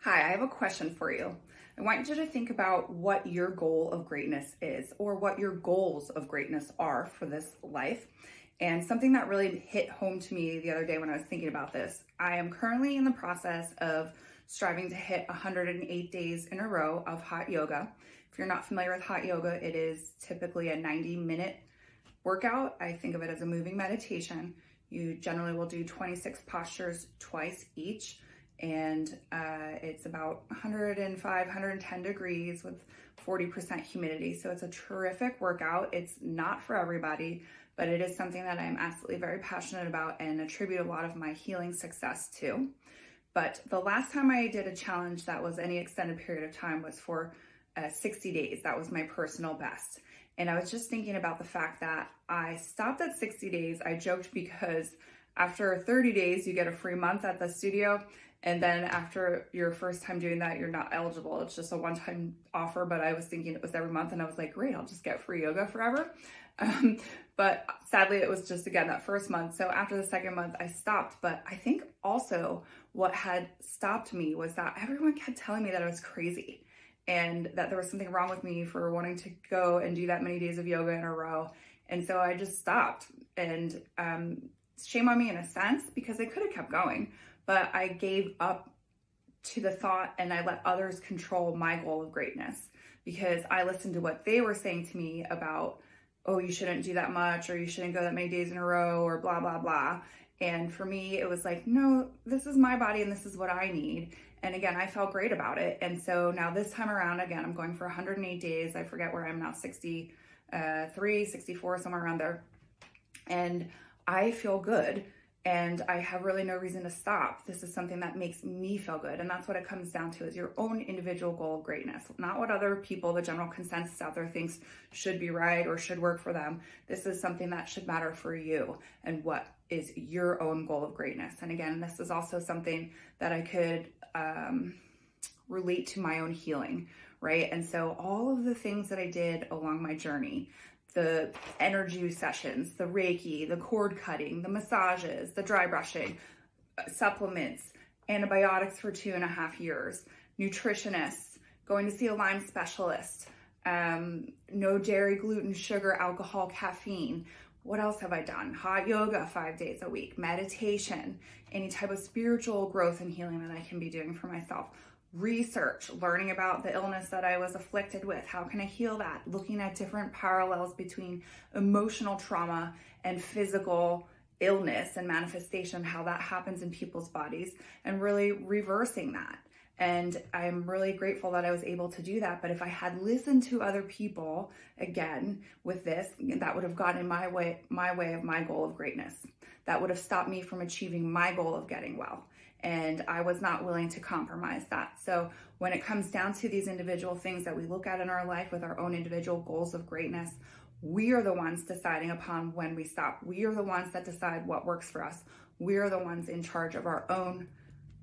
Hi, I have a question for you. I want you to think about what your goal of greatness is, or what your goals of greatness are for this life. And something that really hit home to me the other day when I was thinking about this, I am currently in the process of striving to hit 108 days in a row of hot yoga. If you're not familiar with hot yoga, it is typically a 90-minute workout. I think of it as a moving meditation. You generally will do 26 postures twice each. And it's about 105, 110 degrees with 40% humidity. So it's a terrific workout. It's not for everybody, but it is something that I'm absolutely very passionate about and attribute a lot of my healing success to. But the last time I did a challenge that was any extended period of time was for 60 days. That was my personal best. And I was just thinking about the fact that I stopped at 60 days. I joked because after 30 days, you get a free month at the studio. And then after your first time doing that, you're not eligible. It's just a one-time offer, but I was thinking it was every month and I was like, great, I'll just get free yoga forever. But sadly, it was just, again, that first month. So after the second month, I stopped. But I think also what had stopped me was that everyone kept telling me that I was crazy and that there was something wrong with me for wanting to go and do that many days of yoga in a row. And so I just stopped. And shame on me in a sense, because I could have kept going. But I gave up to the thought and I let others control my goal of greatness because I listened to what they were saying to me about, oh, you shouldn't do that much, or you shouldn't go that many days in a row, or blah, blah, blah. And for me, it was like, no, this is my body and this is what I need. And again, I felt great about it. And so now this time around, again, I'm going for 108 days. I forget where I am now, 63, 64, somewhere around there. And I feel good. And I have really no reason to stop. This is something that makes me feel good. And that's what it comes down to, is your own individual goal of greatness, not what other people, the general consensus out there thinks should be right or should work for them. This is something that should matter for you and what is your own goal of greatness. And again, this is also something that I could relate to my own healing, right? And so all of the things that I did along my journey, the energy sessions, the Reiki, the cord cutting, the massages, the dry brushing, supplements, antibiotics for 2.5 years, nutritionists, going to see a Lyme specialist, no dairy, gluten, sugar, alcohol, caffeine. What else have I done? Hot yoga 5 days a week, meditation, any type of spiritual growth and healing that I can be doing for myself. Research, learning about the illness that I was afflicted with. How can I heal that? Looking at different parallels between emotional trauma and physical illness and manifestation, how that happens in people's bodies, and really reversing that. And I'm really grateful that I was able to do that. But if I had listened to other people, again, with this, that would have gotten in my way of my goal of greatness. That would have stopped me from achieving my goal of getting well. And I was not willing to compromise that. So when it comes down to these individual things that we look at in our life with our own individual goals of greatness, we are the ones deciding upon when we stop. We are the ones that decide what works for us. We are the ones in charge of our own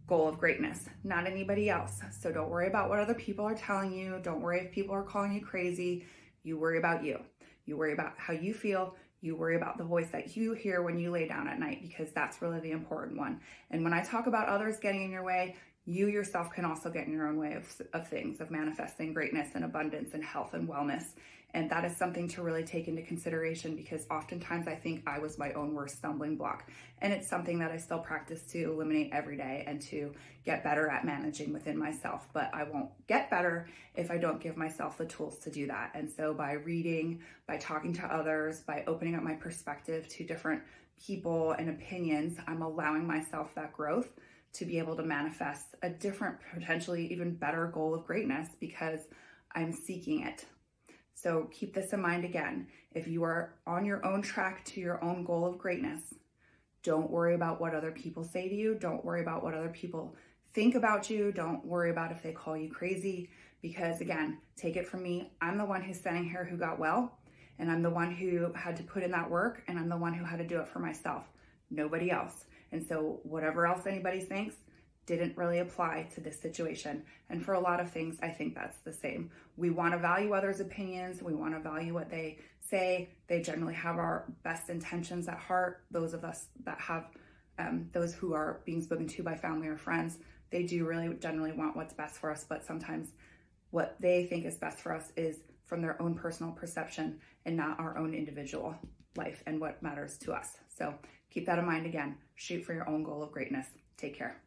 goal of greatness, not anybody else. So don't worry about what other people are telling you. Don't worry if people are calling you crazy. You worry about you. You worry about how you feel. You worry about the voice that you hear when you lay down at night, because that's really the important one. And when I talk about others getting in your way, you yourself can also get in your own way of things, of manifesting greatness and abundance and health and wellness. And that is something to really take into consideration, because oftentimes I think I was my own worst stumbling block. And it's something that I still practice to eliminate every day and to get better at managing within myself. But I won't get better if I don't give myself the tools to do that. And so by reading, by talking to others, by opening up my perspective to different people and opinions, I'm allowing myself that growth to be able to manifest a different, potentially even better goal of greatness, because I'm seeking it. So keep this in mind again. If you are on your own track to your own goal of greatness, don't worry about what other people say to you. Don't worry about what other people think about you. Don't worry about if they call you crazy, because again, take it from me, I'm the one who's standing here who got well, and I'm the one who had to put in that work, and I'm the one who had to do it for myself, nobody else. And so whatever else anybody thinks didn't really apply to this situation. And for a lot of things, I think that's the same. We want to value others' opinions. We want to value what they say. They generally have our best intentions at heart. Those of us that have those who are being spoken to by family or friends, they do really generally want what's best for us, but sometimes what they think is best for us is from their own personal perception and not our own individual life and what matters to us. So keep that in mind. Again, shoot for your own goal of greatness. Take care.